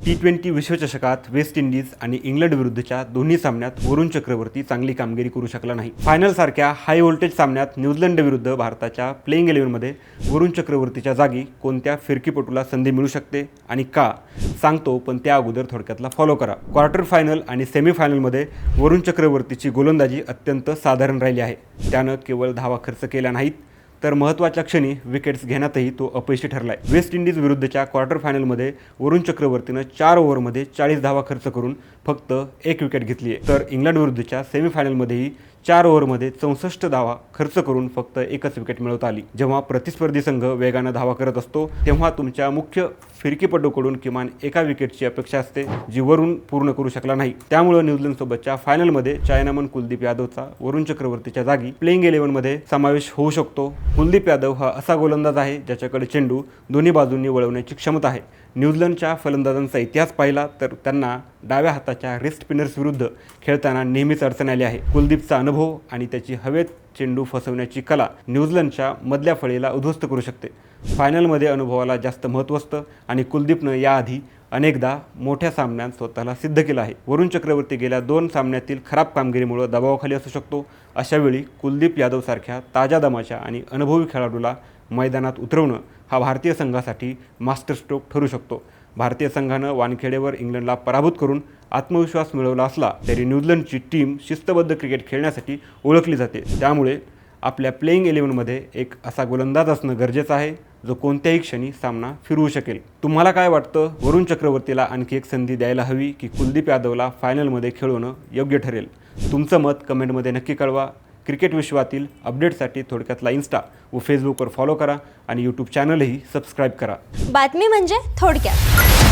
T20 विश्वचषकात West Indies आणि England विरुद्धच्या दोन्ही सामन्यात वरुण चक्रवर्ती चांगली कामगिरी करू शकला नाही. फायनल सारख्या हाय व्होल्टेज सामन्यात न्यूझीलंड विरुद्ध भारताच्या प्लेइंग 11मध्ये वरुण चक्रवर्तीच्या जागी कोणत्या फिरकीपटूला संधी मिळू शकते आणि का सांगतो, पण त्या अगोदर थोडक्यातला फॉलो करा. क्वार्टर फायनल आणि सेमीफायनलमध्ये वरुण चक्रवर्तीची गोलंदाजी अत्यंत साधारण राहिली आहे. त्यानं केवळ धावा खर्च केल्या नाहीत, तर महत्त्वाच्या क्षणी विकेट्स घेण्यातही तो अपयशी ठरलाय. वेस्ट इंडिज विरुद्धच्या क्वार्टर फायनलमध्ये वरुण चक्रवर्तीनं 4 ओव्हरमध्ये 40 धावा खर्च करून फक्त 1 विकेट घेतली आहे. तर इंग्लंड विरुद्धच्या सेमीफायनलमध्येही 4 ओव्हरमध्ये 64 धावा खर्च करून फक्त 1च विकेट मिळवता आली. जेव्हा प्रतिस्पर्धी संघ वेगानं धावा करत असतो तेव्हा तुमच्या मुख्य फिरकीपटूकडून किमान 1 विकेटची अपेक्षा असते, जी वरुण पूर्ण करू शकला नाही. त्यामुळे न्यूझीलंडसोबतच्या फायनलमध्ये चायनामन कुलदीप यादवचा वरुण चक्रवर्तीच्या जागी प्लेइंग 11मध्ये समावेश होऊ शकतो. कुलदीप यादव हा असा गोलंदाज आहे ज्याच्याकडे चेंडू दोन्ही बाजूंनी वळवण्याची क्षमता आहे. न्यूझीलंडच्या फलंदाजांचा इतिहास पाहिला तर त्यांना डाव्या हाताच्या रिस्ट स्पिनर्स विरुद्ध खेळताना नेहमीच अडचण आली आहे. कुलदीपचा अनुभव आणि त्याची हवेत चेंडू फसवण्याची कला न्यूझीलंडच्या मधल्या फळीला उद्ध्वस्त करू शकते. फायनलमध्ये अनुभवाला जास्त महत्त्व असतं आणि कुलदीपनं याआधी अनेकदा मोठ्या सामन्यात स्वतःला सिद्ध केलं आहे. वरुण चक्रवर्ती गेल्या 2 सामन्यातील खराब कामगिरीमुळे दबावाखाली असू शकतो. अशावेळी कुलदीप यादवसारख्या ताज्या दमाच्या आणि अनुभवी खेळाडूला मैदानात उतरवणं हा भारतीय संघासाठी मास्टर स्ट्रोक ठरू शकतो. भारतीय संघानं वानखेडेवर इंग्लंडला पराभूत करून आत्मविश्वास मिळवला असला तरी न्यूझीलंडची टीम शिस्तबद्ध क्रिकेट खेळण्यासाठी ओळखली जाते. त्यामुळे आपल्या प्लेइंग 11मध्ये एक असा गोलंदाज असणं गरजेचं आहे जो कोणत्याही क्षणी सामना फिरवू शकेल. तुम्हाला काय वाटतं, वरुण चक्रवर्तीला आणखी एक संधी द्यायला हवी की कुलदीप यादवला फायनलमध्ये खेळवणं योग्य ठरेल? तुमचं मत कमेंटमध्ये नक्की कळवा. क्रिकेट विश्वातील अपडेटसाठी थोडक्यातला इन्स्टा व फेसबुकवर फॉलो करा आणि यूट्यूब चॅनलही सबस्क्राईब करा. बातमी म्हणजे थोडक्यात.